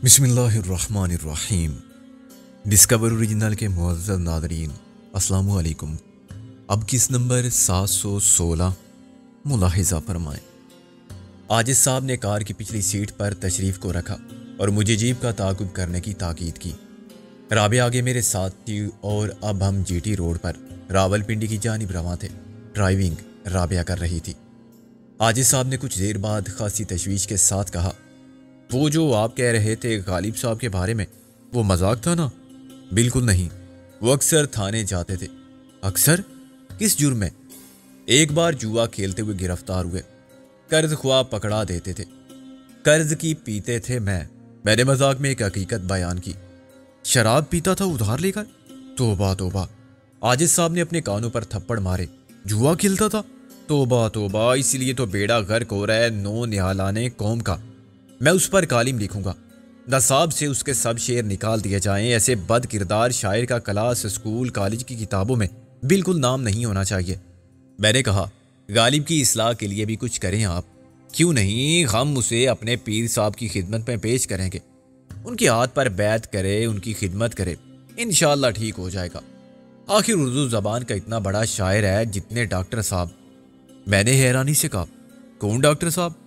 بسم اللہ الرحمن الرحیم۔ ڈسکور اوریجنل کے معزز ناظرین، السلام علیکم۔ اب کس نمبر 716 ملاحظہ فرمائیں۔ عاجز صاحب نے کار کی پچھلی سیٹ پر تشریف کو رکھا اور مجھے جیپ کا تعاقب کرنے کی تاکید کی۔ رابعہ آگے میرے ساتھ تھی اور اب ہم جی ٹی روڈ پر راول پنڈی کی جانب رواں تھے۔ ڈرائیونگ رابعہ کر رہی تھی۔ عاجز صاحب نے کچھ دیر بعد خاصی تشویش کے ساتھ کہا، وہ جو آپ کہہ رہے تھے غالب صاحب کے بارے میں، وہ مذاق تھا نا؟ بالکل نہیں، وہ اکثر تھانے جاتے تھے۔ اکثر؟ کس جرم میں؟ ایک بار جوا کھیلتے ہوئے گرفتار ہوئے، قرض خواہ پکڑا دیتے تھے۔ قرض کی پیتے تھے میں نے مذاق میں ایک حقیقت بیان کی۔ شراب پیتا تھا ادھار لے کر؟ توبہ توبہ، عاجز صاحب نے اپنے کانوں پر تھپڑ مارے۔ جوا کھیلتا تھا؟ توبہ توبہ، اسی لیے تو بیڑا غرق ہو رہا ہے نو نہالانے قوم کا۔ میں اس پر کالم لکھوں گا، نصاب سے اس کے سب شعر نکال دیے جائیں۔ ایسے بد کردار شاعر کا کلاس اسکول کالج کی کتابوں میں بالکل نام نہیں ہونا چاہیے۔ میں نے کہا، غالب کی اصلاح کے لیے بھی کچھ کریں آپ۔ کیوں نہیں، ہم اسے اپنے پیر صاحب کی خدمت میں پیش کریں گے، ان کے ہاتھ پر بیعت کرے، ان کی خدمت کرے، انشاءاللہ ٹھیک ہو جائے گا۔ آخر اردو زبان کا اتنا بڑا شاعر ہے جتنے ڈاکٹر صاحب۔ میں نے حیرانی سے کہا، کون ڈاکٹر صاحب؟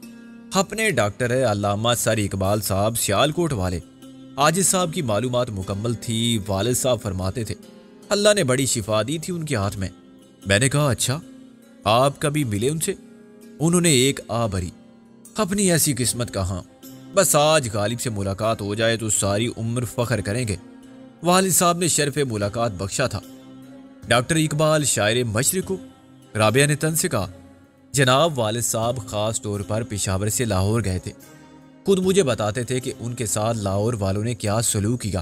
اپنے ڈاکٹر ہے علامہ سر اقبال صاحب، سیالکوٹ والے۔ عاجز صاحب کی معلومات مکمل تھی۔ والد صاحب فرماتے تھے اللہ نے بڑی شفا دی تھی ان کے ہاتھ میں۔ میں نے کہا، اچھا، آپ کبھی ملے ان سے؟ انہوں نے ایک آ بھری، اپنی ایسی قسمت کہاں، بس آج غالب سے ملاقات ہو جائے تو ساری عمر فخر کریں گے۔ والد صاحب نے شرف ملاقات بخشا تھا۔ ڈاکٹر اقبال شاعر مشرق کو؟ رابعہ نے تن سے کہا، جناب والد صاحب خاص طور پر پشاور سے لاہور گئے تھے، خود مجھے بتاتے تھے کہ ان کے ساتھ لاہور والوں نے کیا سلوک کیا۔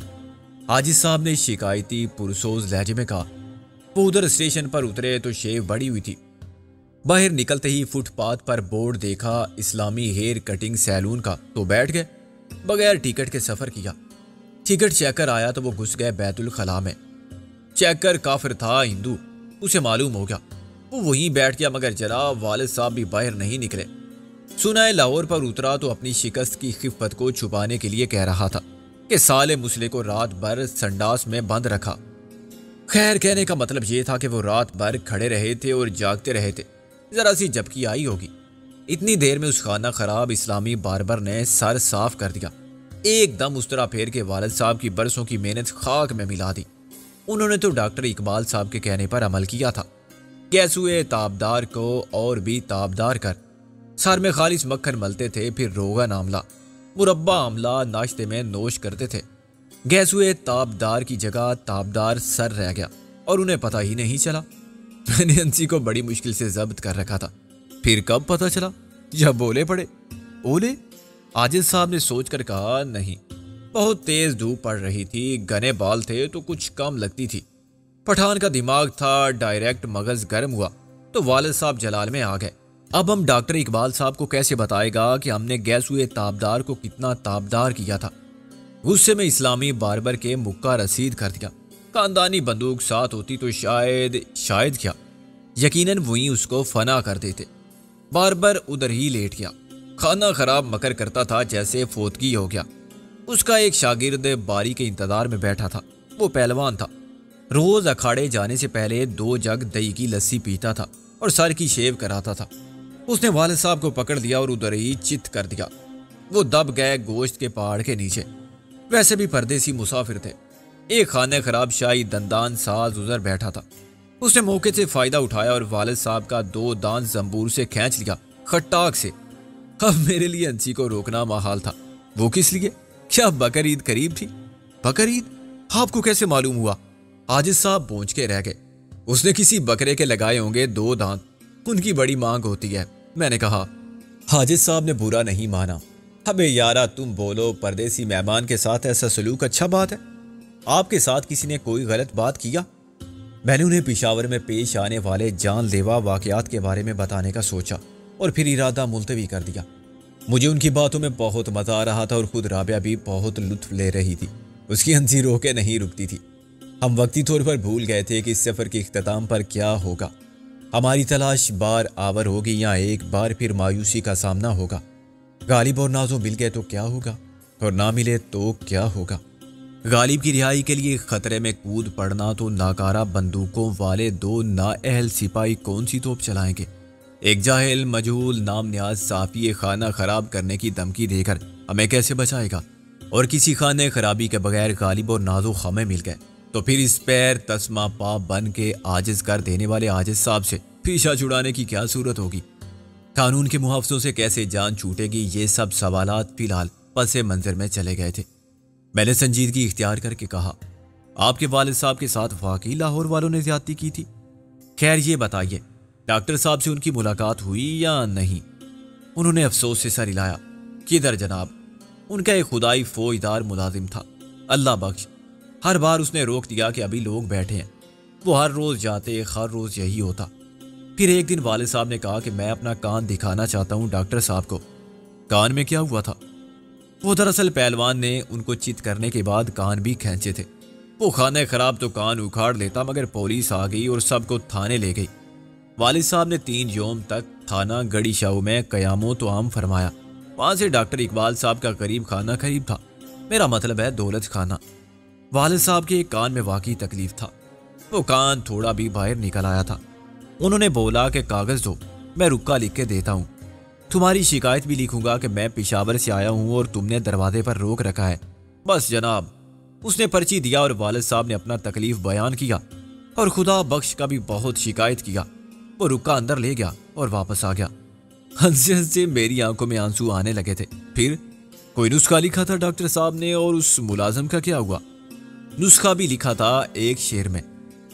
عاجز صاحب نے شکایتی پرسوز لہجے میں کہا، وہ ادھر اسٹیشن پر اترے تو شیو بڑی ہوئی تھی، باہر نکلتے ہی فٹ پاتھ پر بورڈ دیکھا اسلامی ہیئر کٹنگ سیلون کا تو بیٹھ گئے، بغیر ٹکٹ کے سفر کیا۔ ٹکٹ چیک کر آیا تو وہ گھس گئے بیت الخلاء میں۔ چیکر کافر تھا، ہندو، اسے معلوم ہو گیا، وہ وہیں بیٹھ گیا، مگر جناب والد صاحب بھی باہر نہیں نکلے۔ سنا ہے لاہور پر اترا تو اپنی شکست کی خفت کو چھپانے کے لیے کہہ رہا تھا کہ سالے مسلے کو رات بھر سنڈاس میں بند رکھا۔ خیر، کہنے کا مطلب یہ تھا کہ وہ رات بھر کھڑے رہے تھے اور جاگتے رہے تھے، ذرا سی جھپکی آئی ہوگی۔ اتنی دیر میں اس خانہ خراب اسلامی باربر نے سر صاف کر دیا، ایک دم اس طرح پھیر کے والد صاحب کی برسوں کی محنت خاک میں ملا دی۔ انہوں نے تو ڈاکٹر اقبال صاحب کے کہنے پر عمل کیا تھا، کیسوئے تابدار کو اور بھی تابدار کر۔ سر میں خالص مکھن ملتے تھے، پھر روغن آملہ، مربع آملہ ناشتے میں نوش کرتے تھے۔ گیسوئے تابدار کی جگہ تابدار سر رہ گیا اور انہیں پتہ ہی نہیں چلا۔ میں نے انسی کو بڑی مشکل سے ضبط کر رکھا تھا، پھر کب پتہ چلا؟ جب بولے پڑے۔ اولے؟ عاجز صاحب نے سوچ کر کہا، نہیں، بہت تیز دھوپ پڑ رہی تھی، گھنے بال تھے تو کچھ کم لگتی تھی۔ پٹھان کا دماغ تھا، ڈائریکٹ مغز گرم ہوا تو والد صاحب جلال میں آ گئے۔ اب ہم ڈاکٹر اقبال صاحب کو کیسے بتائے گا کہ ہم نے گیسوئے تابدار کو کتنا تابدار کیا تھا؟ غصے میں اسلامی باربر کے مکہ رسید کر دیا۔ خاندانی بندوق ساتھ ہوتی تو شاید کیا، یقیناً وہیں اس کو فنا کر دیتے۔ باربر ادھر ہی لیٹ گیا، خانہ خراب مکر کرتا تھا جیسے فوتگی ہو گیا۔ اس کا ایک شاگرد باری کے انتظار میں بیٹھا تھا، وہ پہلوان تھا، روز اکھاڑے جانے سے پہلے 2 جگ دہی کی لسی پیتا تھا اور سر کی شیو کراتا تھا۔ اس نے والد صاحب کو پکڑ دیا اور ادھر ہی چت کر دیا۔ وہ دب گئے گوشت کے پہاڑ کے نیچے۔ ویسے بھی پردیسی مسافر تھے۔ ایک خانہ خراب شاہی دندان ساز ادھر بیٹھا تھا، اس نے موقع سے فائدہ اٹھایا اور والد صاحب کا 2 دانت زنبور سے کھینچ لیا، خٹاک سے۔ اب میرے لیے انسی کو روکنا محال تھا۔ وہ کس لیے؟ کیا بقرعید قریب تھی؟ بقرعید؟ آپ کو کیسے معلوم ہوا؟ عاجز صاحب پہنچ کے رہ گئے۔ اس نے کسی بکرے کے لگائے ہوں گے 2 دانت، ان کی بڑی مانگ ہوتی ہے۔ میں نے کہا، عاجز صاحب نے برا نہیں مانا۔ ابے یارا تم بولو، پردیسی مہمان کے ساتھ ایسا سلوک اچھا بات ہے؟ آپ کے ساتھ کسی نے کوئی غلط بات کیا؟ میں نے انہیں پشاور میں پیش آنے والے جان لیوا واقعات کے بارے میں بتانے کا سوچا اور پھر ارادہ ملتوی کر دیا۔ مجھے ان کی باتوں میں بہت مزہ آ رہا تھا اور خود رابعہ بھی بہت لطف لے رہی تھی۔ اس کی ہنسی رو کے نہیں رکتی تھی۔ ہم وقتی طور پر بھول گئے تھے کہ اس سفر کے اختتام پر کیا ہوگا۔ ہماری تلاش بار آور ہوگی یا ایک بار پھر مایوسی کا سامنا ہوگا۔ غالب اور نازو مل گئے تو کیا ہوگا؟ اور نہ ملے تو کیا ہوگا؟ غالب کی رہائی کے لیے خطرے میں کود پڑنا تو ناکارہ بندوقوں والے دو نااہل سپاہی کون سی توپ چلائیں گے؟ ایک جاہل مجہول نام نیاز صافی خانہ خراب کرنے کی دھمکی دے کر ہمیں کیسے بچائے گا؟ اور کسی خانہ خرابی کے بغیر غالب اور نازک ہمیں مل گئے تو پھر اس پیر تسمہ پا بن کے عاجز کر دینے والے عاجز صاحب سے پیچھا چھڑانے کی کیا صورت ہوگی؟ قانون کے محافظوں سے کیسے جان چھوٹے گی؟ یہ سب سوالات فی الحال پس منظر میں چلے گئے تھے۔ میں نے سنجیدگی اختیار کر کے کہا، آپ کے والد صاحب کے ساتھ واقعی لاہور والوں نے زیادتی کی تھی؟ خیر یہ بتائیے، ڈاکٹر صاحب سے ان کی ملاقات ہوئی یا نہیں؟ انہوں نے افسوس سے سر ہلایا۔ کدھر جناب، ان کا ایک خدائی فوجدار ملازم تھا، اللہ بخش، ہر بار اس نے روک دیا کہ ابھی لوگ بیٹھے ہیں۔ وہ ہر روز جاتے، ہر روز یہی ہوتا۔ پھر ایک دن والد صاحب نے کہا کہ میں اپنا کان دکھانا چاہتا ہوں ڈاکٹر صاحب کو۔ کان میں کیا ہوا تھا؟ وہ دراصل پہلوان نے ان کو چت کرنے کے بعد کان بھی کھینچے تھے۔ وہ خانہ خراب تو کان اکھاڑ لیتا، مگر پولیس آ گئی اور سب کو تھانے لے گئی۔ والد صاحب نے 3 یوم تک تھانہ گڑی شاہو میں قیام و توام فرمایا۔ وہاں سے ڈاکٹر اقبال صاحب کا قریب خانہ قریب تھا، میرا مطلب ہے دولت خانہ۔ والد صاحب کے ایک کان میں واقعی تکلیف تھا، وہ کان تھوڑا بھی باہر نکل آیا تھا۔ انہوں نے بولا کہ کاغذ دو، میں رکا لکھ کے دیتا ہوں، تمہاری شکایت بھی لکھوں گا کہ میں پشاور سے آیا ہوں اور تم نے دروازے پر روک رکھا ہے۔ بس جناب، اس نے پرچی دیا اور والد صاحب نے اپنا تکلیف بیان کیا اور خدا بخش کا بھی بہت شکایت کیا۔ وہ رکا اندر لے گیا اور واپس آ گیا۔ ہنستے ہنستے میری آنکھوں میں آنسو آنے لگے تھے۔ پھر کوئی نسخہ لکھا تھا ڈاکٹر صاحب نے، اور اس ملازم کا کیا ہوا؟ نسخہ بھی لکھا تھا ایک شعر میں۔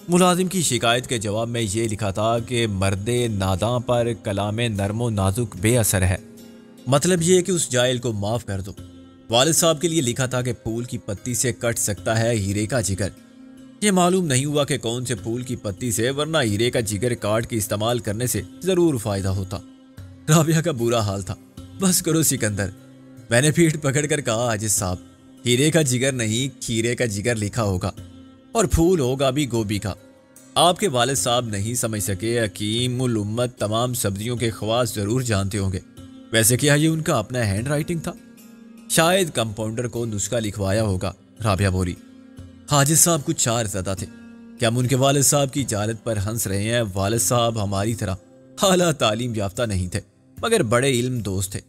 ملازم کی شکایت کے جواب میں یہ لکھا تھا کہ مرد ناداں پر کلام نرم و نازک بے اثر ہے، مطلب یہ کہ اس جائل کو معاف کر دو۔ والد صاحب کے لیے لکھا تھا کہ پھول کی پتی سے کٹ سکتا ہے ہیرے کا جگر۔ یہ معلوم نہیں ہوا کہ کون سے پھول کی پتی سے، ورنہ ہیرے کا جگر کاٹ کے استعمال کرنے سے ضرور فائدہ ہوتا۔ رابعہ کا برا حال تھا۔ بس کرو سکندر، میں نے پیٹھ پکڑ کر کہا، عاجز صاحب، ہیرے کا جگر نہیں کھیرے کا جگر لکھا ہوگا، اور پھول ہوگا بھی گوبھی کا۔ آپ کے والد صاحب نہیں سمجھ سکے، حکیم الامت تمام سبزیوں کے خواص ضرور جانتے ہوں گے۔ ویسے کیا یہ ان کا اپنا ہینڈ رائٹنگ تھا؟ شاید کمپاؤنڈر کو نسخہ لکھوایا ہوگا، رابعہ بولی۔ حاجز صاحب کچھ چار زدہ تھے کہ ہم ان کے والد صاحب کی جہالت پر ہنس رہے ہیں۔ والد صاحب ہماری طرح اعلیٰ تعلیم یافتہ نہیں تھے، مگر بڑے علم دوست تھے۔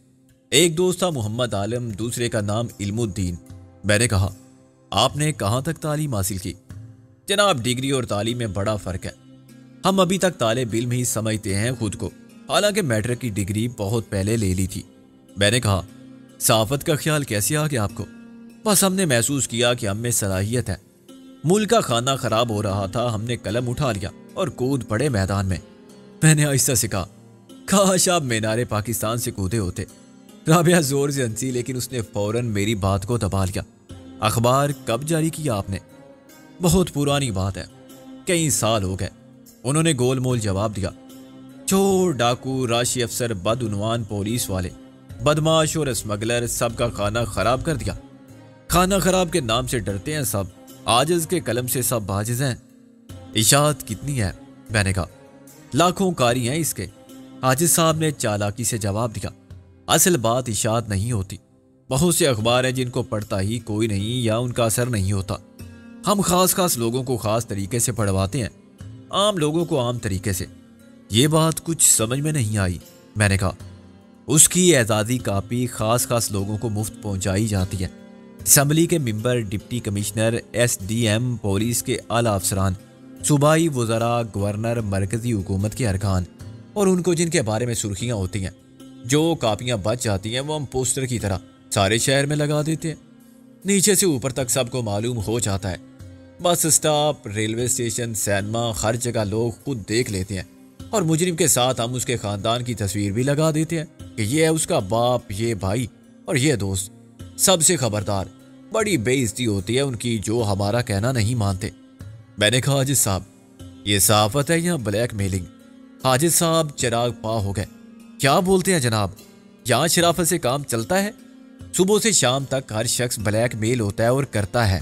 ایک دوست تھا محمد عالم، دوسرے کا نام علم الدین۔ میں نے کہا، آپ نے کہاں تک تعلیم حاصل کی؟ جناب، ڈگری اور تعلیم میں بڑا فرق ہے۔ ہم ابھی تک طالب علم ہی سمجھتے ہیں خود کو، حالانکہ میٹرک کی ڈگری بہت پہلے لے لی تھی۔ میں نے کہا، صحافت کا خیال کیسے آ گیا آپ کو؟ بس ہم نے محسوس کیا کہ ہم میں صلاحیت ہے۔ ملک کا خانہ خراب ہو رہا تھا، ہم نے قلم اٹھا لیا اور کود پڑے میدان میں۔ میں نے آہستہ سے کہا، کاش آپ مینار پاکستان سے کودے ہوتے۔ رابعہ زور سے ہنسی، لیکن اس نے فوراً میری بات کو دبا لیا۔ اخبار کب جاری کیا آپ نے؟ بہت پرانی بات ہے، کئی سال ہو گئے، انہوں نے گول مول جواب دیا۔ چور، ڈاکو، راشی افسر، بدعنوان پولیس والے، بدماش اور اسمگلر، سب کا خانہ خراب کر دیا۔ خانہ خراب کے نام سے ڈرتے ہیں سب، عاجز کے قلم سے سب عاجز ہیں۔ اشاعت کتنی ہے؟ میں نے کہا، لاکھوں کاری ہیں اس کے۔ عاجز صاحب نے چالاکی سے جواب دیا، اصل بات اشاعت نہیں ہوتی۔ بہت سے اخبار ہیں جن کو پڑھتا ہی کوئی نہیں یا ان کا اثر نہیں ہوتا۔ ہم خاص لوگوں کو خاص طریقے سے پڑھواتے ہیں، عام لوگوں کو عام طریقے سے۔ یہ بات کچھ سمجھ میں نہیں آئی۔ میں نے کہا، اس کی اعزازی کاپی خاص لوگوں کو مفت پہنچائی جاتی ہے۔ اسمبلی کے member, deputy commissioner, S D M, police کے اعلیٰ افسران، صوبائی وزراء، گورنر، مرکزی حکومت کے ارکان، اور ان کو جن کے بارے میں سرخیاں ہوتی ہیں، جو کاپیاں بچ جاتی ہیں وہ ہم پوسٹر کی طرح سارے شہر میں لگا دیتے ہیں۔ نیچے سے اوپر تک سب کو معلوم ہو جاتا ہے۔ Bus stop, railway station, cinema, ہر جگہ لوگ خود دیکھ لیتے ہیں، اور مجرم کے ساتھ ہم اس کے خاندان کی تصویر بھی لگا دیتے ہیں کہ یہ ہے اس کا باپ، یہ بھائی اور یہ دوست۔ سب سے خبردار، بڑی بے عزتی ہوتی ہے ان کی جو ہمارا کہنا نہیں مانتے۔ میں نے کہا، حاجز صاحب، یہ صحافت ہے یا بلیک میلنگ؟ حاجز صاحب چراغ پا ہو گئے۔ کیا بولتے ہیں جناب، یہاں شرافت سے کام چلتا ہے؟ صبح سے شام تک ہر شخص بلیک میل ہوتا ہے اور کرتا ہے۔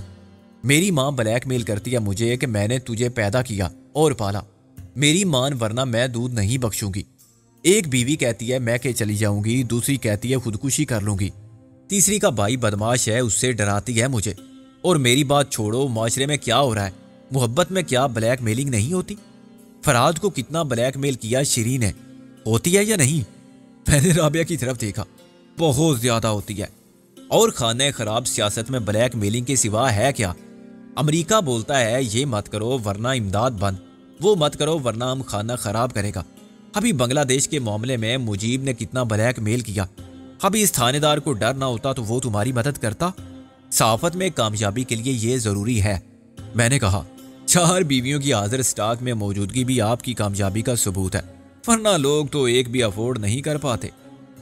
میری ماں بلیک میل کرتی ہے مجھے کہ میں نے تجھے پیدا کیا اور پالا، میری مان ورنہ میں دودھ نہیں بخشوں گی۔ ایک بیوی کہتی ہے میں کہ چلی جاؤں گی، دوسری کہتی ہے خودکشی کر لوں گی۔ تیسری کا بھائی بدماش ہے، اس سے ڈراتی ہے مجھے۔ اور میری بات چھوڑو، معاشرے میں کیا ہو رہا ہے؟ محبت میں کیا بلیک میلنگ نہیں ہوتی؟ فرحاد کو کتنا بلیک میل کیا شیرین نے، ہوتی ہے یا نہیں؟ میں نے رابعہ کی طرف دیکھا، بہت زیادہ ہوتی ہے۔ اور خانہ خراب سیاست میں بلیک میلنگ کے سوا ہے کیا؟ امریکہ بولتا ہے یہ مت کرو ورنہ امداد بند، وہ مت کرو ورنہ ہم خانہ خراب کرے گا۔ ابھی بنگلہ دیش کے معاملے میں مجیب نے کتنا بلیک میل کیا۔ ابھی اس تھانے دار کو ڈر نہ ہوتا تو وہ تمہاری مدد کرتا۔ صحافت میں کامیابی کے لیے یہ ضروری ہے۔ میں نے کہا 4 بیویوں کی حاضر سٹاک میں موجودگی بھی آپ کی کامیابی کا ثبوت ہے، ورنہ لوگ تو ایک بھی افورڈ نہیں کر پاتے۔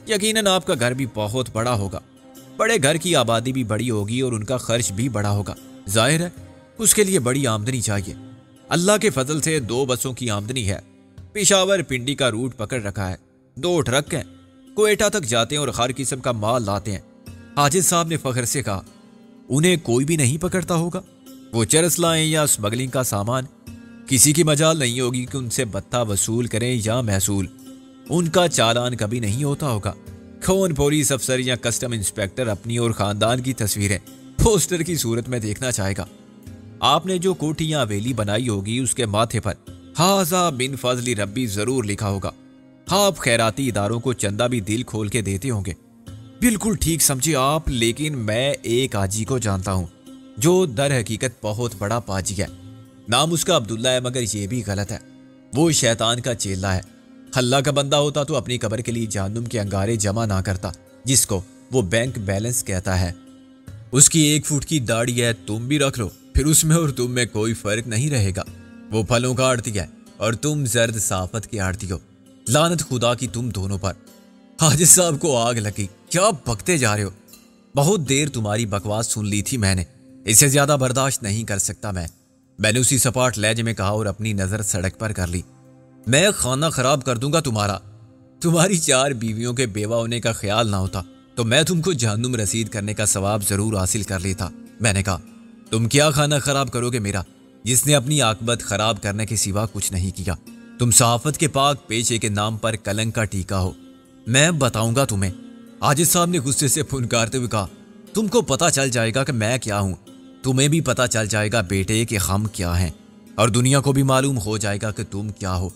یقیناً آپ کا گھر بھی بہت بڑا ہوگا، بڑے گھر کی آبادی بھی بڑی ہوگی اور ان کا خرچ بھی بڑا ہوگا، ظاہر ہے اس کے لیے بڑی آمدنی چاہیے۔ اللہ کے فضل سے 2 بسوں کی آمدنی ہے، پشاور پنڈی کا روٹ پکڑ رکھا ہے، 2 ٹرک ہیں، کوئٹہ تک جاتے ہیں اور ہر قسم کا مال لاتے ہیں۔ حاجد صاحب نے فخر سے کہا انہیں کوئی بھی نہیں پکڑتا ہوگا، وہ چرس لائیں یا اسمگلنگ کا سامان، کسی کی مجال نہیں ہوگی کہ ان سے بتہ وصول کریں یا محصول، ان کا چالان کبھی نہیں ہوتا ہوگا۔ کون پولیس افسر یا کسٹم انسپیکٹر اپنی اور خاندان کی تصویریں پوسٹر کی صورت میں دیکھنا چاہے گا؟ آپ نے جو کوٹھی یا حویلی بنائی ہوگی اس کے ماتھے پر ہاذا بن فضل ربی ضرور لکھا ہوگا۔ آپ خیراتی اداروں کو چندہ بھی دل کھول کے دیتے ہوں گے۔ بالکل ٹھیک سمجھے آپ، لیکن میں ایک حاجی کو جانتا ہوں جو در حقیقت بہت بڑا پاجی ہے۔ نام اس کا عبداللہ ہے، مگر یہ بھی غلط ہے، وہ شیطان کا چیلا ہے۔ اللہ کا بندہ ہوتا تو اپنی قبر کے لیے جہنم کے انگارے جمع نہ کرتا، جس کو وہ بینک بیلنس کہتا ہے۔ اس کی 1 فٹ کی داڑھی ہے، تم بھی رکھ لو، پھر اس میں اور تم میں کوئی فرق نہیں رہے گا۔ وہ پھلوں کا آڑتی ہے اور تم زرد صحافت کی آڑتی ہو۔ لعنت خدا کی تم دونوں پر۔ حاجد صاحب کو آگ لگی، کیا بکتے جا رہے ہو؟ بہت دیر تمہاری بکواس سن لی تھی میں نے، اس سے زیادہ برداشت نہیں کر سکتا میں نے اسی سپاٹ لہجے میں کہا اور اپنی نظر سڑک پر کر لی۔ میں خانہ خراب کر دوں گا تمہاری 4 بیویوں کے بیوہ ہونے کا خیال نہ ہوتا تو میں تم کو جہنم رسید کرنے کا ثواب ضرور حاصل کر لیتا۔ میں نے کہا تم کیا خانہ خراب کرو گے میرا، جس نے اپنی عاقبت خراب کرنے کے سوا کچھ نہیں کیا؟ تم صحافت کے پاک پیشے کے نام پر کلنک کا ٹیکا ہو۔ میں بتاؤں گا تمہیں، حاجد صاحب نے غصے سے پھنکارتے ہوئے کہا، تم کو پتہ چل جائے گا کہ میں کیا ہوں، تمہیں بھی پتہ چل جائے گا بیٹے کہ ہم کیا ہیں، اور دنیا کو بھی معلوم ہو جائے گا کہ تم کیا ہو۔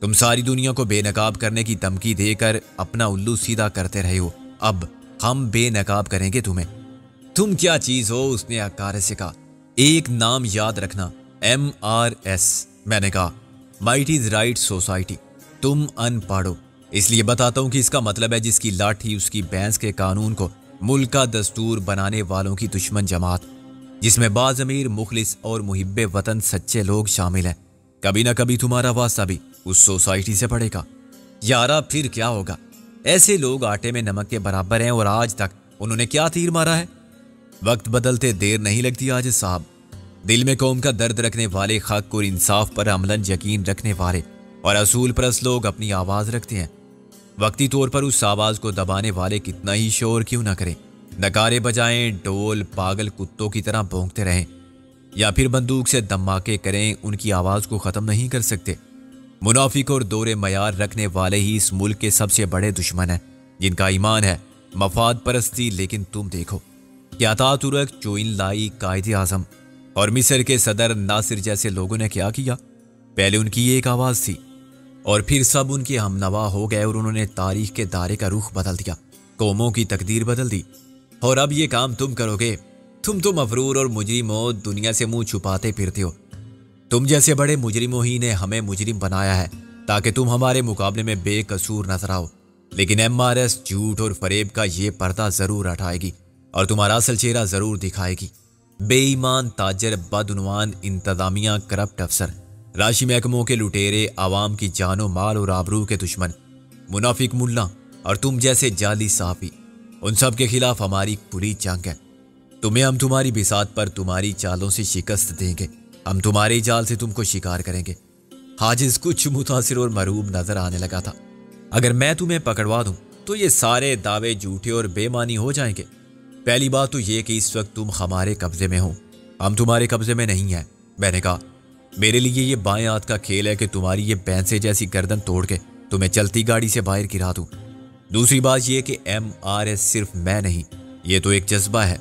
تم ساری دنیا کو بے نقاب کرنے کی دھمکی دے کر اپنا الو سیدھا کرتے رہے ہو، اب ہم بے نقاب کریں گے تمہیں۔ تم کیا چیز ہو؟ اس نے عکارے سے کہا۔ ایک نام یاد رکھنا، MRS۔ میں نے کہا مائٹیز رائٹ سوسائٹی۔ تم ان پڑھو، اس لیے بتاتا ہوں کہ اس کا مطلب ہے جس کی لاٹھی اس کی بھینس کے قانون کو ملک کا دستور بنانے والوں کی دشمن جماعت، جس میں باضمیر مخلص اور محب وطن سچے لوگ شامل ہیں۔ کبھی نہ کبھی تمہارا واسطہ بھی اس سوسائٹی سے پڑے گا۔ یارا پھر کیا ہوگا؟ ایسے لوگ آٹے میں نمک کے برابر ہیں، اور آج تک انہوں نے کیا تیر مارا ہے؟ وقت بدلتے دیر نہیں لگتی حاجد صاحب۔ دل میں قوم کا درد رکھنے والے، حق اور انصاف پر عملاً یقین رکھنے والے اور اصول پرست لوگ اپنی آواز رکھتے ہیں۔ وقتی طور پر اس آواز کو دبانے والے کتنا ہی شور کیوں نہ کریں، نگارے بجائیں، ڈول پاگل کتوں کی طرح بھونکتے رہیں، یا پھر بندوق سے دھماکے کریں، ان کی آواز کو ختم نہیں کر سکتے۔ منافق اور دور معیار رکھنے والے ہی اس ملک کے سب سے بڑے دشمن ہیں، جن کا ایمان ہے مفاد پرستی۔ لیکن تم دیکھو کہ عطا ترک، چوئن لائی، قائد اعظم اور مصر کے صدر ناصر جیسے لوگوں نے کیا کیا؟ پہلے ان کی ایک آواز تھی اور پھر سب ان کے ہم نوا ہو گئے، اور انہوں نے تاریخ کے دائرے کا رخ بدل دیا، قوموں کی تقدیر بدل دی۔ اور اب یہ کام تم کرو گے؟ تم تو مفرور اور مجرم ہو، دنیا سے منہ چھپاتے پھرتے ہو۔ تم جیسے بڑے مجرموں ہی نے ہمیں مجرم بنایا ہے تاکہ تم ہمارے مقابلے میں بے قصور نظر آؤ۔ لیکن MRS جھوٹ اور فریب کا یہ پردہ ضرور ہٹائے گی اور تمہارا اصل چہرہ ضرور دکھائے گی۔ بے ایمان تاجر، بدعنوان انتظامیہ، کرپٹ افسر، راشی محکموں کے لٹیرے، عوام کی جان و مال اور آبرو کے دشمن، منافق ملا اور تم جیسے جعلی صحافی، ان سب کے خلاف ہماری پوری جنگ ہے۔ تمہیں ہم تمہاری بساط پر تمہاری چالوں سے شکست دیں گے، ہم تمہارے جال سے تم کو شکار کریں گے۔ حاجز کچھ متاثر اور مرعوب نظر آنے لگا تھا۔ اگر میں تمہیں پکڑوا دوں تو یہ سارے دعوے جھوٹے اور بے معنی ہو جائیں گے۔ پہلی بات تو یہ کہ اس وقت تم ہمارے قبضے میں ہو، ہم تمہارے قبضے میں نہیں ہیں۔ میں نے کہا میرے لیے یہ بائیں ہاتھ کا کھیل ہے کہ تمہاری یہ بھینسے جیسی گردن توڑ کے تمہیں چلتی گاڑی سے باہر گرا دوں۔ دوسری بات یہ کہ MRS صرف میں نہیں، یہ تو ایک جذبہ ہے،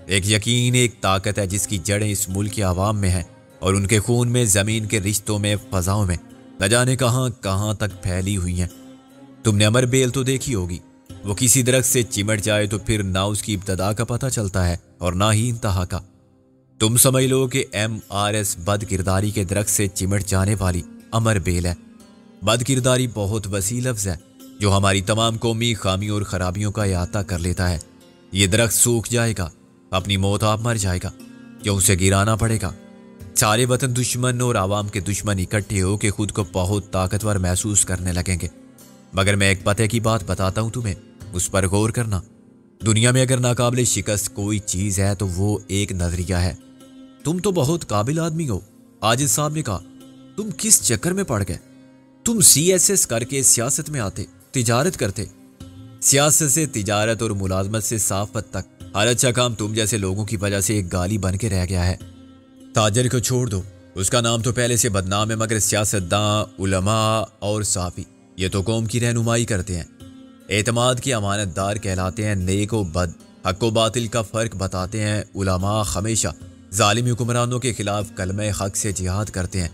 ایک یقین، ایک طاقت ہے جس کی جڑیں اس ملک کے عوام میں ہیں اور ان کے خون میں، زمین کے رشتوں میں، فضاؤں میں نہ جانے کہاں کہاں تک پھیلی ہوئی ہیں۔ تم نے امر بیل تو دیکھی ہوگی، وہ کسی درخت سے چمٹ جائے تو پھر نہ اس کی ابتدا کا پتہ چلتا ہے اور نہ ہی انتہا کا۔ تم سمجھ لو کہ MRS بد کرداری کے درخت سے چمٹ جانے والی امر بیل ہے۔ بد کرداری بہت وسیع لفظ ہے جو ہماری تمام قومی خامیوں اور خرابیوں کا احاطہ کر لیتا ہے۔ یہ درخت سوکھ جائے گا، اپنی موت آپ مر جائے گا، کیوں اسے گرانا پڑے گا۔ سارے وطن دشمن اور عوام کے دشمن اکٹھے ہو کے خود کو بہت طاقتور محسوس کرنے لگیں گے۔ مگر میں ایک پتے کی بات بتاتا ہوں تمہیں، اس پر غور کرنا۔ دنیا میں اگر ناقابل شکست کوئی چیز ہے تو وہ ایک نظریہ ہے۔ تم تو بہت قابل آدمی ہو، عاجز صاحب نے کہا۔ تم کس چکر میں پڑ گئے؟ تم CSS کر کے سیاست میں آتے، تجارت کرتے۔ سیاست سے تجارت اور ملازمت سے صحافت تک ہر اچھا کام تم جیسے لوگوں کی وجہ سے ایک گالی بن کے رہ گیا ہے۔ تاجر کو چھوڑ دو، اس کا نام تو پہلے سے بدنام ہے، مگر سیاستداں، علماء اور صحافی یہ تو قوم کی رہنمائی کرتے ہیں، اعتماد کی امانت دار کہلاتے ہیں، نیک و بد، حق و باطل کا فرق بتاتے ہیں۔ علماء ہمیشہ ظالم حکمرانوں کے خلاف کلمہ حق سے جہاد کرتے ہیں۔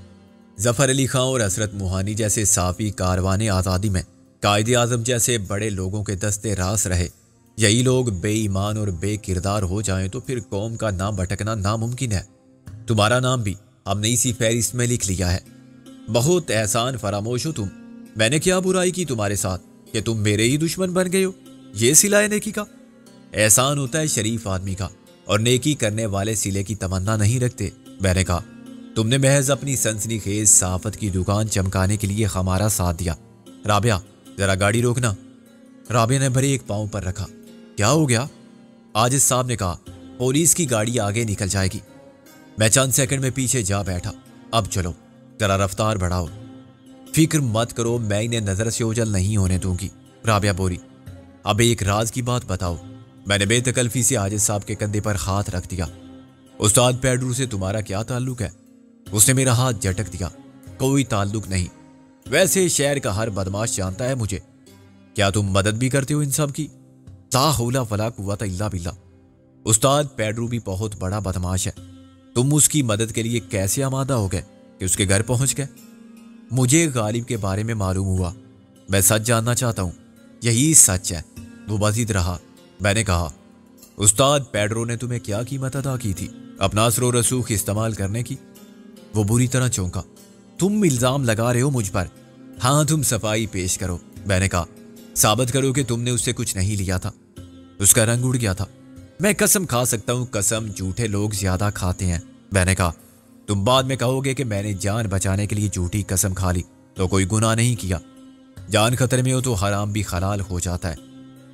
ظفر علی خان اور حسرت موہانی جیسے صحافی کاروان آزادی میں قائد اعظم جیسے بڑے لوگوں کے دستے راس رہے۔ یہی لوگ بے ایمان اور بے کردار ہو جائیں تو پھر قوم کا نام بھٹکنا ناممکن ہے۔ تمہارا نام بھی ہم نے اسی فہرست میں لکھ لیا ہے۔ بہت احسان فراموش ہو تم، میں نے کیا برائی کی تمہارے ساتھ کہ تم میرے ہی دشمن بن گئے ہو؟ یہ صلہ نیکی کا احسان ہوتا ہے شریف آدمی کا، اور نیکی کرنے والے صلے کی تمنا نہیں رکھتے۔ میں نے کہا تم نے محض اپنی سنسنی خیز صحافت کی دکان چمکانے کے لیے ہمارا ساتھ دیا۔ رابعہ ذرا گاڑی روکنا۔ رابعہ نے بریک پاؤں پر رکھا۔ کیا ہو گیا؟ عاجز صاحب نے کہا پولیس کی گاڑی آگے نکل جائے گی۔ میں چند سیکنڈ میں پیچھے جا بیٹھا۔ اب چلو ذرا رفتار بڑھاؤ۔ فکر مت کرو، میں انہیں نظر سے اوجھل نہیں ہونے دوں گی۔ رابعہ بولی اب ایک راز کی بات بتاؤ۔ میں نے بے تکلفی سے عاجز صاحب کے کندھے پر ہاتھ رکھ دیا۔ استاد پیڈرو سے تمہارا کیا تعلق ہے؟ اس نے میرا ہاتھ جھٹک دیا۔ کوئی تعلق نہیں، ویسے شہر کا ہر بدماش جانتا ہے مجھے۔ کیا تم مدد بھی کرتے ہو ان سب کی؟ لا حول ولا قوت الا باللہ۔ استاد پیڈرو بھی بہت بڑا بدماش ہے، تم اس کی مدد کے لیے کیسے آمادہ ہو گئے کہ اس کے گھر پہنچ گئے؟ مجھے غالب کے بارے میں معلوم ہوا، میں سچ جاننا چاہتا ہوں، یہی سچ ہے۔ وہ مزید رہا۔ میں نے کہا استاد پیڈرو نے تمہیں کیا قیمت ادا کی تھی اپنا اثر و رسوخ استعمال کرنے کی؟ وہ بری طرح چونکا۔ تم الزام لگا رہے ہو مجھ پر؟ ہاں تم صفائی پیش کرو۔ میں نے کہا ثابت کرو کہ تم نے اس سے کچھ نہیں لیا تھا۔ اس کا رنگ اڑ گیا تھا۔ میں قسم کھا سکتا ہوں، قسم جھوٹے لوگ زیادہ کھاتے ہیں۔ میں نے کہا تم بعد میں کہو گے کہ میں نے جان بچانے کے لیے جھوٹی قسم کھا لی تو کوئی گناہ نہیں کیا۔ جان خطرے میں ہو تو حرام بھی حلال ہو جاتا ہے،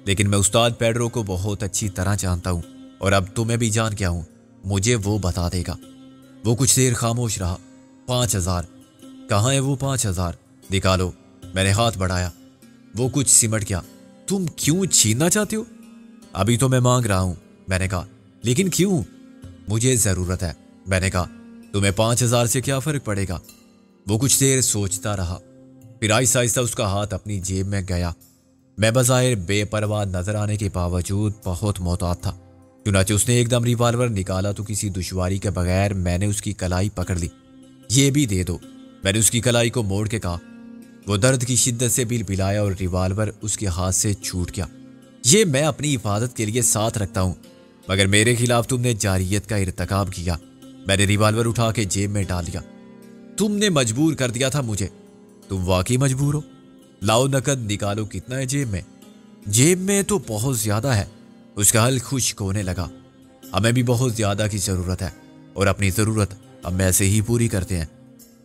لیکن میں استاد پیڈرو کو بہت اچھی طرح جانتا ہوں، اور اب تمہیں بھی جان گیا ہوں۔ مجھے وہ بتا دے گا۔ وہ کچھ دیر خاموش رہا۔ 5000 کہاں ہے وہ 5000؟ نکالو۔ میں نے ہاتھ بڑھایا۔ وہ کچھ سمٹ گیا۔ تم کیوں چھیننا چاہتے ہو؟ ابھی تو میں مانگ رہا ہوں۔ میں نے کہا لیکن کیوں؟ مجھے ضرورت ہے۔ میں نے کہا تمہیں 5000 سے کیا فرق پڑے گا؟ وہ کچھ دیر سوچتا رہا، پھر آہستہ آہستہ اس کا ہاتھ اپنی جیب میں گیا۔ میں بظاہر بے پرواہ نظر آنے کے باوجود بہت محتاط تھا، چنانچہ اس نے ایک دم ریوالور نکالا تو کسی دشواری کے بغیر میں نے اس کی کلائی پکڑ لی۔ یہ بھی دے دو، میں نے اس کی کلائی کو موڑ کے کہا۔ وہ درد کی شدت سے بل بلایا اور ریوالور اس کے ہاتھ سے چھوٹ گیا۔ یہ میں اپنی حفاظت کے لیے ساتھ رکھتا ہوں، مگر میرے خلاف تم نے جارحیت کا ارتکاب کیا۔ میں نے ریوالور اٹھا کے جیب میں ڈال دیا۔ تم نے مجبور کر دیا تھا مجھے۔ تم واقعی مجبور ہو؟ لاؤ نقد نکالو، کتنا ہے جیب میں؟ جیب میں تو بہت زیادہ ہے۔ اس کا حل خشک ہونے لگا۔ ہمیں بھی بہت زیادہ کی ضرورت ہے، اور اپنی ضرورت ہم ایسے ہی پوری کرتے ہیں۔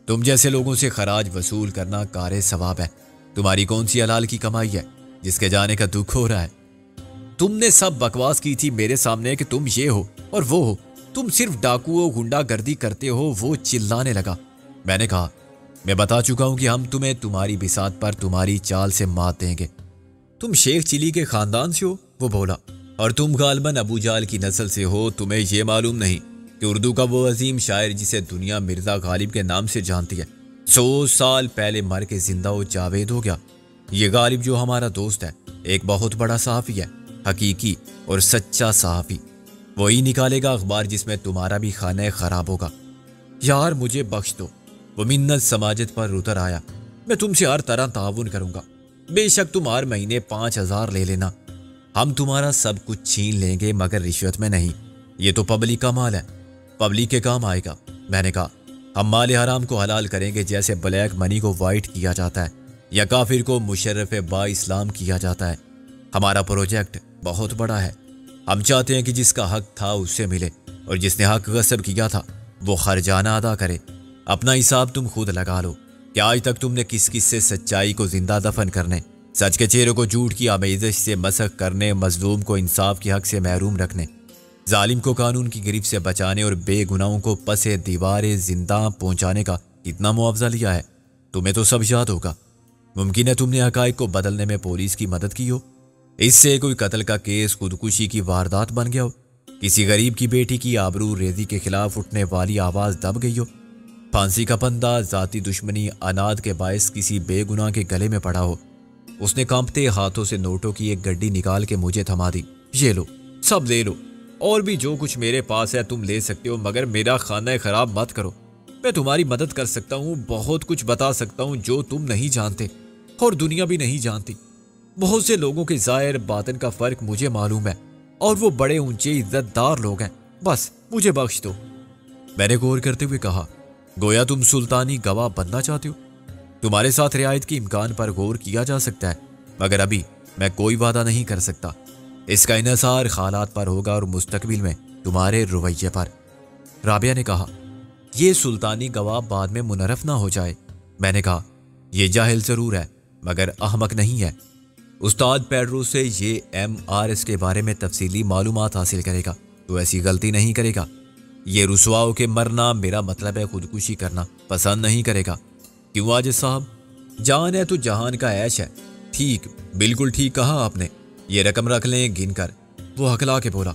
تم جیسے لوگوں سے خراج وصول کرنا کار ثواب ہے۔ تمہاری کون سی حلال کی کمائی ہے جس کے جانے کا دکھ ہو رہا ہے؟ تم نے سب بکواس کی تھی میرے سامنے کہ تم یہ ہو اور وہ ہو، تم صرف ڈاکو گنڈا گردی کرتے ہو۔ وہ چلانے لگا۔ میں نے کہا میں بتا چکا ہوں کہ ہم تمہیں تمہاری بساط پر تمہاری چال سے مات دیں گے۔ تم شیخ چلی کے خاندان سے ہو؟ وہ بولا۔ اور تم غالباً ابو جال کی نسل سے ہو۔ تمہیں یہ معلوم نہیں کہ اردو کا وہ عظیم شاعر جسے دنیا مرزا غالب کے نام سے جانتی ہے، 100 سال پہلے مر کے زندہ و جاوید ہو گیا۔ یہ غالب جو ہمارا دوست ہے ایک بہت بڑا صحافی ہے، حقیقی اور سچا صحافی وہی نکالے گا اخبار جس میں تمہارا بھی خانہ خراب ہوگا۔ یار مجھے بخش دو، وہ منت سماجت پر اتر آیا۔ میں تم سے ہر طرح تعاون کروں گا، بے شک تم ہر مہینے 5,000 لے لینا، ہم تمہارا سب کچھ چھین لیں گے مگر رشوت میں نہیں، یہ تو پبلک کا مال ہے، پبلک کے کام آئے گا۔ میں نے کہا ہم مال حرام کو حلال کریں گے جیسے بلیک منی کو وائٹ کیا جاتا ہے یا کافر کو مشرف با اسلام کیا جاتا ہے۔ ہمارا پروجیکٹ بہت بڑا ہے، ہم چاہتے ہیں کہ جس کا حق تھا اس سے ملے اور جس نے حق غصب کیا تھا وہ خرجانہ ادا کرے۔ اپنا حساب تم خود لگا لو کہ آج تک تم نے کس کس سے سچائی کو زندہ دفن کرنے، سچ کے چہرے کو جھوٹ کی آمیزش سے مسخ کرنے، مظلوم کو انصاف کے حق سے محروم رکھنے، ظالم کو قانون کی گرفت سے بچانے اور بے گناہوں کو پس دیوار زندہ پہنچانے کا کتنا معاوضہ لیا ہے، تمہیں تو سب یاد ہوگا۔ ممکن ہے تم نے حقائق کو بدلنے میں پولیس کی مدد کی ہو، اس سے کوئی قتل کا کیس خودکشی کی واردات بن گیا ہو، کسی غریب کی بیٹی کی آبرو ریزی کے خلاف اٹھنے والی آواز دب گئی ہو، پھانسی کا پندہ ذاتی دشمنی اناد کے باعث کسی بے گناہ کے گلے میں پڑا ہو۔ اس نے کانپتے ہاتھوں سے نوٹوں کی ایک گڈی نکال کے مجھے تھما دی۔ یہ لو، سب لے لو، اور بھی جو کچھ میرے پاس ہے تم لے سکتے ہو، مگر میرا خانہ خراب مت کرو۔ میں تمہاری مدد کر سکتا ہوں، بہت کچھ بتا سکتا ہوں جو تم نہیں جانتے اور دنیا بھی نہیں جانتی۔ بہت سے لوگوں کے ظاہر باطن کا فرق مجھے معلوم ہے اور وہ بڑے اونچے عزت دار لوگ ہیں، بس مجھے بخش دو۔ میں نے غور کرتے ہوئے کہا گویا تم سلطانی گواہ بننا چاہتے ہو، تمہارے ساتھ رعایت کے امکان پر غور کیا جا سکتا ہے، مگر ابھی میں کوئی وعدہ نہیں کر سکتا، اس کا انحصار حالات پر ہوگا اور مستقبل میں تمہارے رویے پر۔ رابعہ نے کہا یہ سلطانی گواہ بعد میں منحرف نہ ہو جائے۔ میں نے کہا یہ جاہل ضرور ہے مگر احمق نہیں ہے، استاد پیڈرو سے یہ MRS کے بارے میں تفصیلی معلومات حاصل کرے گا تو ایسی غلطی نہیں کرے گا۔ یہ رسوا ہو کے مرنا، میرا مطلب ہے خودکشی کرنا، پسند نہیں کرے گا۔ کیوں واجد صاحب؟ جان ہے تو جہان کا عیش ہے۔ ٹھیک، بالکل ٹھیک کہا آپ نے، یہ رقم رکھ لیں گن کر۔ وہ ہکلا کے بولا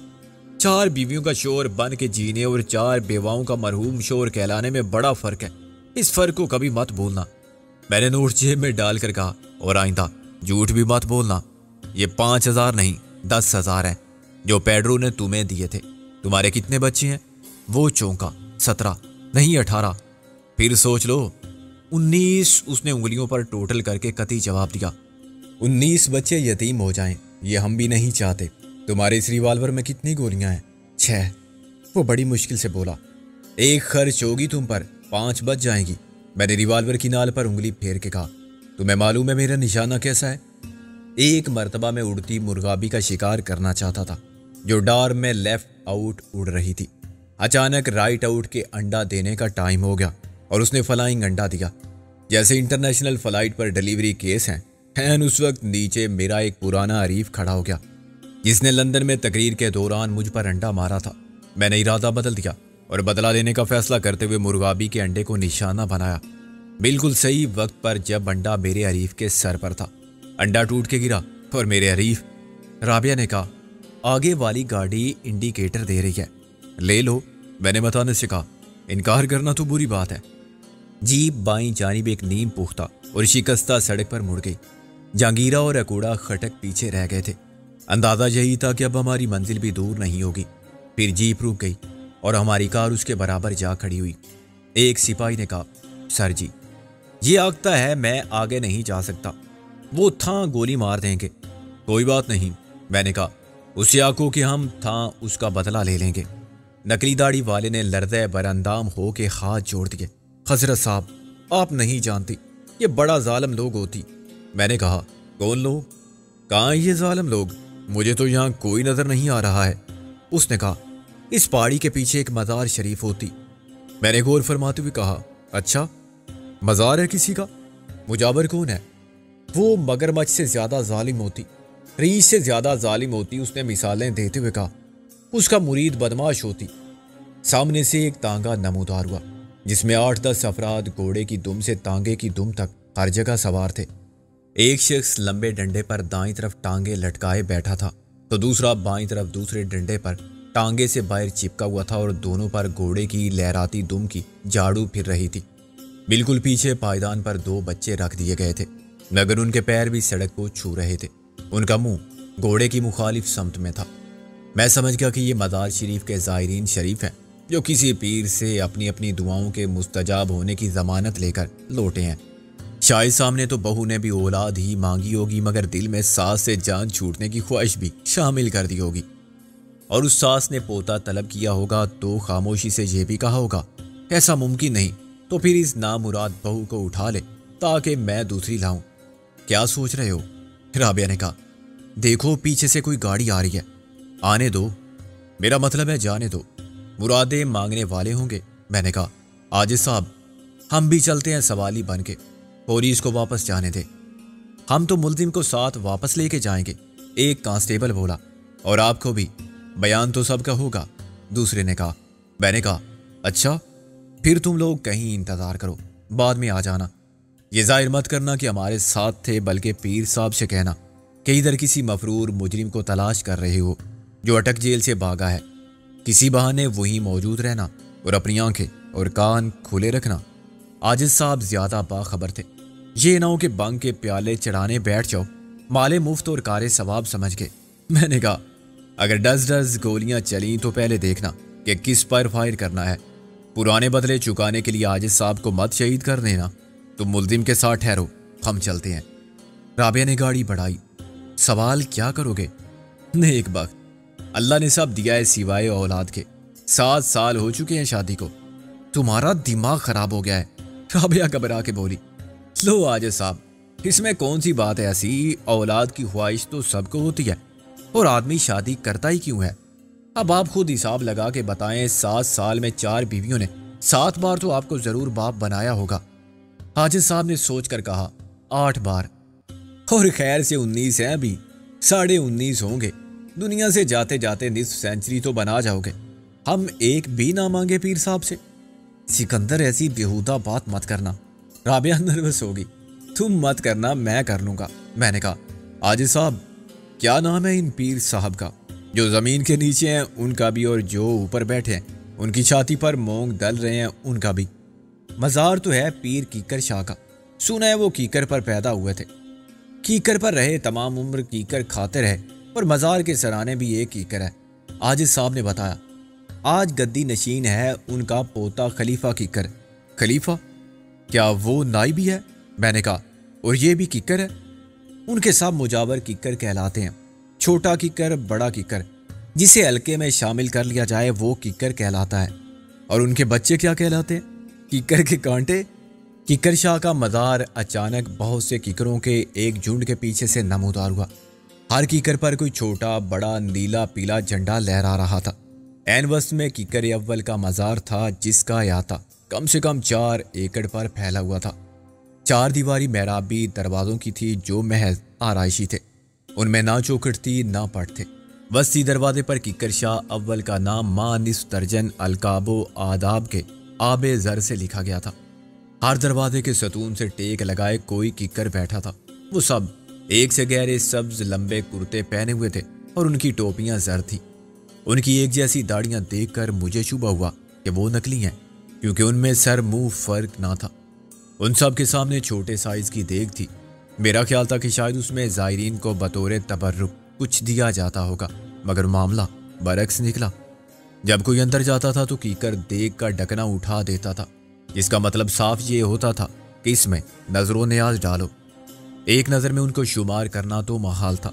4 بیویوں کا شور بن کے جینے اور 4 بیواؤں کا مرحوم شور کہلانے میں بڑا فرق ہے، اس فرق کو کبھی مت بھولنا۔ میں نے نوٹ جیب میں ڈال کر کہا اور آئندہ جھوٹ بھی مت بولنا۔ یہ 5,000 نہیں 10,000 ہیں جو پیڈرو نے تمہیں دیے تھے۔ تمہارے کتنے بچے ہیں؟ وہ چونکا 17 نہیں 18۔ پھر سوچ لو 19۔ اس نے انگلیوں پر ٹوٹل کر کے قطعی جواب دیا۔ 19 بچے یتیم ہو جائیں یہ ہم بھی نہیں چاہتے۔ تمہارے اس ریوالور میں کتنی گولیاں ہیں؟ 6۔ وہ بڑی مشکل سے بولا۔ 1 خرچ ہوگی تم پر، 5 بچ جائیں گی۔ میں نے ریوالور کی نال پر انگلی پھیر کے کہا تمہیں معلوم ہے میرا نشانہ کیسا ہے؟ ایک مرتبہ میں اڑتی مرغابی کا شکار کرنا چاہتا تھا جو ڈار میں لیفٹ آؤٹ اڑ رہی تھی۔ اچانک رائٹ آؤٹ کے انڈا دینے کا ٹائم ہو گیا اور اس نے فلائنگ انڈا دیا۔ جیسے انٹرنیشنل فلائٹ پر ڈیلیوری کیس ہیں، اس وقت نیچے میرا ایک پرانا حریف کھڑا ہو گیا جس نے لندن میں تقریر کے دوران مجھ پر انڈا مارا تھا۔ میں نے ارادہ بدل دیا اور بدلہ لینے کا فیصلہ کرتے ہوئے مرغابی کے انڈے کو نشانہ بنایا، بالکل صحیح وقت پر جب انڈا میرے حریف کے سر پر تھا۔ انڈا ٹوٹ کے گرا اور میرے حریف۔ رابعہ نے کہا آگے والی گاڑی انڈیکیٹر دے رہی ہے، لے لو۔ میں نے بتانے سے کہا انکار کرنا تو بری بات ہے۔ جیپ بائیں جانب ایک نیم پختہ اور شکستہ سڑک پر مڑ گئی۔ جہانگیرہ اور اکوڑا خٹک پیچھے رہ گئے تھے۔ اندازہ یہی تھا کہ اب ہماری منزل بھی دور نہیں ہوگی۔ پھر جیپ رک گئی اور ہماری کار اس کے برابر جا کھڑی ہوئی۔ ایک سپاہی نے کہا سر جی یہ آگتا ہے، میں آگے نہیں جا سکتا، وہ تھاں گولی مار دیں گے۔ کوئی بات نہیں، میں نے کہا اسے آنکھوں کہ ہم تھاں اس کا بدلہ لے لیں گے۔ نکلی داڑھی والے نے لرزے براندام ہو کے ہاتھ جوڑ دیے۔ حضرت صاحب آپ نہیں جانتی یہ بڑا ظالم لوگ ہوتی۔ میں نے کہا کون لوگ؟ کہاں یہ ظالم لوگ؟ مجھے تو یہاں کوئی نظر نہیں آ رہا ہے۔ اس نے کہا اس پہاڑی کے پیچھے ایک مزار شریف ہوتی۔ میں نے غور فرماتے ہوئے کہا اچھا مزار ہے کسی کا؟ مجاور کون ہے؟ وہ مگرمچھ سے زیادہ ظالم ہوتی، ریچھ سے زیادہ ظالم ہوتی۔ اس نے مثالیں دیتے ہوئے کہا اس کا مرید بدماش ہوتی۔ سامنے سے ایک تانگا نمودار ہوا جس میں 8-10 افراد گھوڑے کی دم سے تانگے کی دم تک ہر جگہ سوار تھے۔ ایک شخص لمبے ڈنڈے پر دائیں طرف ٹانگے لٹکائے بیٹھا تھا تو دوسرا بائیں طرف دوسرے ڈنڈے پر ٹانگے سے باہر چپکا ہوا تھا اور دونوں پر گھوڑے کی لہراتی دم کی جھاڑو پھر رہی تھی۔ بالکل پیچھے پائیدان پر 2 بچے رکھ دیے گئے تھے مگر ان کے پیر بھی سڑک کو چھو رہے تھے۔ ان کا منہ گھوڑے کی مخالف سمت میں تھا۔ میں سمجھ گیا کہ یہ مزار شریف کے زائرین شریف ہیں جو کسی پیر سے اپنی اپنی دعاؤں کے مستجاب ہونے کی ضمانت لے کر لوٹے ہیں۔ شاید سامنے تو بہو نے بھی اولاد ہی مانگی ہوگی، مگر دل میں ساس سے جان چھوٹنے کی خواہش بھی شامل کر دی ہوگی، اور اس ساس نے پوتا طلب کیا ہوگا تو خاموشی سے یہ بھی کہا ہوگا ایسا ممکن نہیں، تو پھر اس نامراد بہو کو اٹھا لے تاکہ میں دوسری لاؤں۔ کیا سوچ رہے ہو؟ رابعہ نے کہا۔ دیکھو پیچھے سے کوئی گاڑی آ رہی ہے، آنے دو، میرا مطلب ہے جانے دو، مرادیں مانگنے والے ہوں گے۔ میں نے کہا عاجز صاحب ہم بھی چلتے ہیں سوالی بن کے، پولیس کو واپس جانے دے، ہم تو ملزم کو ساتھ واپس لے کے جائیں گے، ایک کانسٹیبل بولا۔ اور آپ کو بھی بیان تو سب کا ہوگا، دوسرے نے کہا۔ میں نے کہا اچھا پھر تم لوگ کہیں انتظار کرو، بعد میں آ جانا، یہ ظاہر مت کرنا کہ ہمارے ساتھ تھے، بلکہ پیر صاحب سے کہنا کہ ادھر کسی مفرور مجرم کو تلاش کر رہے ہو جو اٹک جیل سے بھاگا ہے، کسی بہانے وہیں موجود رہنا اور اپنی آنکھیں اور کان کھلے رکھنا۔ عاجز صاحب زیادہ باخبر تھے، یہ نہ ہو کہ بنگ کے پیالے چڑھانے بیٹھ جاؤ، مالے مفت اور کارے ثواب سمجھ کے۔ میں نے کہا اگر ڈز گولیاں چلیں تو پہلے دیکھنا کہ کس پر فائر کرنا ہے، پرانے بدلے چکانے کے لیے عاجز صاحب کو مت شہید کر دینا، تم ملزم کے ساتھ ٹھہرو، ہم چلتے ہیں۔ رابعہ نے گاڑی بڑھائی۔ سوال کیا کرو گے؟ نیک بخت، اللہ نے سب دیا ہے سوائے اولاد کے، 7 سال ہو چکے ہیں شادی کو، تمہارا دماغ خراب ہو گیا ہے، رابعہ گھبرا کے بولی۔ لو عاجز صاحب اس میں کون سی بات ہے ایسی، اولاد کی خواہش تو سب کو ہوتی ہے، اور آدمی شادی کرتا ہی کیوں ہے؟ اب آپ خود حساب لگا کے بتائیں، 7 سال میں 4 بیویوں نے 7 بار تو آپ کو ضرور باپ بنایا ہوگا۔ عاجز صاحب نے سوچ کر کہا 8 بار، اور خیر سے 19 ہیں ابھی، 19.5 ہوں گے، دنیا سے جاتے جاتے نصف سینچری تو بنا جاؤ گے، ہم ایک بھی نہ مانگے پیر صاحب سے۔ سکندر ایسی بیہودہ بات مت کرنا، رابعہ نروس ہوگی۔ تم مت کرنا، میں کر لوں گا۔ میں نے کہا عاجز صاحب کیا نام ہے ان پیر صاحب کا؟ جو زمین کے نیچے ہیں ان کا بھی، اور جو اوپر بیٹھے ہیں ان کی چھاتی پر مونگ ڈل رہے ہیں ان کا بھی۔ مزار تو ہے پیر کیکر شاہ کا، سنا ہے وہ کیکر پر پیدا ہوئے تھے، کیکر پر رہے، تمام عمر کیکر کھاتے رہے، اور مزار کے سرانے بھی ایک کیکر ہے۔ عاجز صاحب نے بتایا آج گدی نشین ہے ان کا پوتا خلیفہ کیکر۔ خلیفہ؟ کیا وہ نائی بھی ہے؟ میں نے کہا اور یہ بھی کیکر ہے؟ ان کے سب مجاور کیکر کہلاتے ہیں، چھوٹا کیکر، بڑا کیکر، جسے حلقے میں شامل کر لیا جائے وہ کیکر کہلاتا ہے۔ اور ان کے بچے کیا کہلاتے ہیں؟ کیکر کے کانٹے۔ کیکر شاہ کا مزار اچانک بہت سے کیکروں کے ایک جھنڈ کے پیچھے سے نمودار ہوا، ہر کیکر پر کوئی چھوٹا بڑا نیلا پیلا جھنڈا لہرا رہا تھا۔ عین وسط میں کیکر اول کا مزار تھا، جس کا احاطہ کم سے کم 4 ایکڑ پر پھیلا ہوا تھا۔ 4 دیواری محرابی دروازوں کی تھی جو محض آرائشی تھے، ان میں نہ چوکھٹ تھی نہ پٹ تھے۔ وسطی دروازے پر کیکر شاہ اول کا نام ماں نصف درجن القاب و آداب کے آب زر سے لکھا گیا تھا۔ ہر دروازے کے ستون سے ٹیک لگائے کوئی کیکر بیٹھا تھا، وہ سب ایک سے گہرے سبز لمبے کرتے پہنے ہوئے تھے اور ان کی ٹوپیاں زر تھی۔ ان کی ایک جیسی داڑیاں دیکھ کر مجھے شبہ ہوا کہ وہ نکلی ہیں، کیونکہ ان میں سر منہ فرق نہ تھا۔ ان سب کے سامنے چھوٹے سائز کی دیگ تھی، میرا خیال تھا کہ شاید اس میں زائرین کو بطور تبرک کچھ دیا جاتا ہوگا، مگر معاملہ برعکس نکلا۔ جب کوئی اندر جاتا تھا تو کیکر دیگ کا ڈھکنا اٹھا دیتا تھا، جس کا مطلب صاف یہ ہوتا تھا کہ اس میں نظر و نیاز ڈالو۔ ایک نظر میں ان کو شمار کرنا تو محال تھا،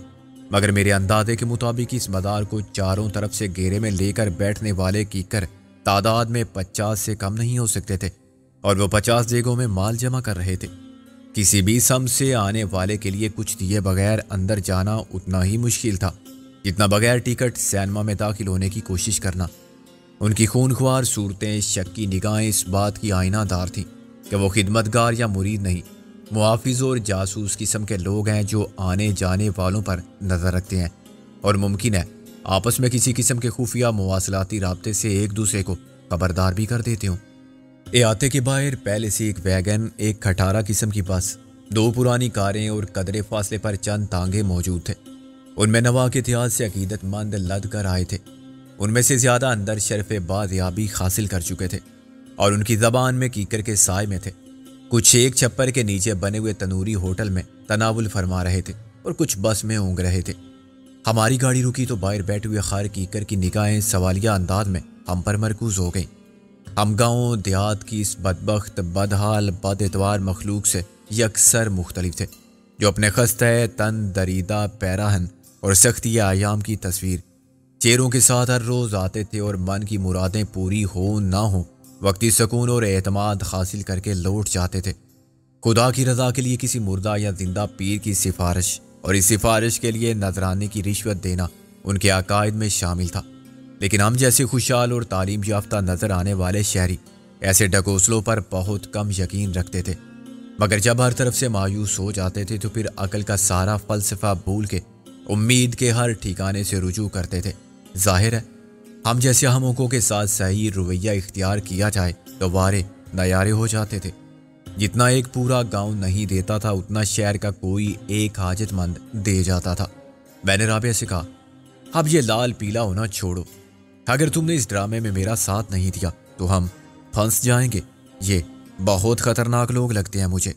مگر میرے اندازے کے مطابق اس مزار کو چاروں طرف سے گھیرے میں لے کر بیٹھنے والے کیکر تعداد میں 50 سے کم نہیں ہو سکتے تھے، اور وہ 50 دیگوں میں مال جمع کر رہے تھے۔ کسی بھی سم سے آنے والے کے لیے کچھ دیے بغیر اندر جانا اتنا ہی مشکل تھا جتنا بغیر ٹکٹ سینما میں داخل ہونے کی کوشش کرنا۔ ان کی خونخوار صورتیں، شک کی نگاہیں اس بات کی آئینہ دار تھیں کہ وہ خدمتگار یا مرید نہیں، محافظ اور جاسوس قسم کے لوگ ہیں جو آنے جانے والوں پر نظر رکھتے ہیں، اور ممکن ہے آپس میں کسی قسم کے خفیہ مواصلاتی رابطے سے ایک دوسرے کو خبردار بھی کر دیتے ہوں۔ احاطے کے باہر پہلے سے ایک ویگن، ایک کھٹارا قسم کی بس، 2 پرانی کاریں اور قدرے فاصلے پر چند تانگے موجود تھے۔ ان میں نوا کے اتحاد سے عقیدت مند لد کر آئے تھے، ان میں سے زیادہ اندر شرف بازیابی حاصل کر چکے تھے، اور ان کی زبان میں کیکر کے سائے میں تھے۔ کچھ ایک چھپر کے نیچے بنے ہوئے تنوری ہوٹل میں تناول فرما رہے تھے، اور کچھ بس میں اونگ رہے تھے۔ ہماری گاڑی رکی تو باہر بیٹھے ہوئے خار کیکر کی نگاہیں سوالیہ انداز میں ہم پر مرکوز ہو گئیں۔ ہم گاؤں دیہات کی اس بدبخت، بدحال، بد اتوار مخلوق سے یکسر مختلف تھے، جو اپنے خستہ تن، دریدہ پیراہن اور سختی ایام کی تصویر چہروں کے ساتھ ہر روز آتے تھے اور من کی مرادیں پوری ہوں نہ ہوں وقتی سکون اور اعتماد حاصل کر کے لوٹ جاتے تھے۔ خدا کی رضا کے لیے کسی مردہ یا زندہ پیر کی سفارش اور اس سفارش کے لیے نذرانے کی رشوت دینا ان کے عقائد میں شامل تھا، لیکن ہم جیسے خوشحال اور تعلیم یافتہ نظر آنے والے شہری ایسے ڈھکوسلوں پر بہت کم یقین رکھتے تھے، مگر جب ہر طرف سے مایوس ہو جاتے تھے تو پھر عقل کا سارا فلسفہ بھول کے امید کے ہر ٹھکانے سے رجوع کرتے تھے۔ ظاہر ہے ہم جیسے ہموکوں کے ساتھ صحیح رویہ اختیار کیا جائے تو وارے نیارے ہو جاتے تھے۔ جتنا ایک پورا گاؤں نہیں دیتا تھا اتنا شہر کا کوئی ایک حاجت مند دے جاتا تھا۔ میں نے رابعہ سے کہا، اب یہ لال پیلا ہونا چھوڑو، اگر تم نے اس ڈرامے میں میرا ساتھ نہیں دیا تو ہم پھنس جائیں گے، یہ بہت خطرناک لوگ لگتے ہیں مجھے۔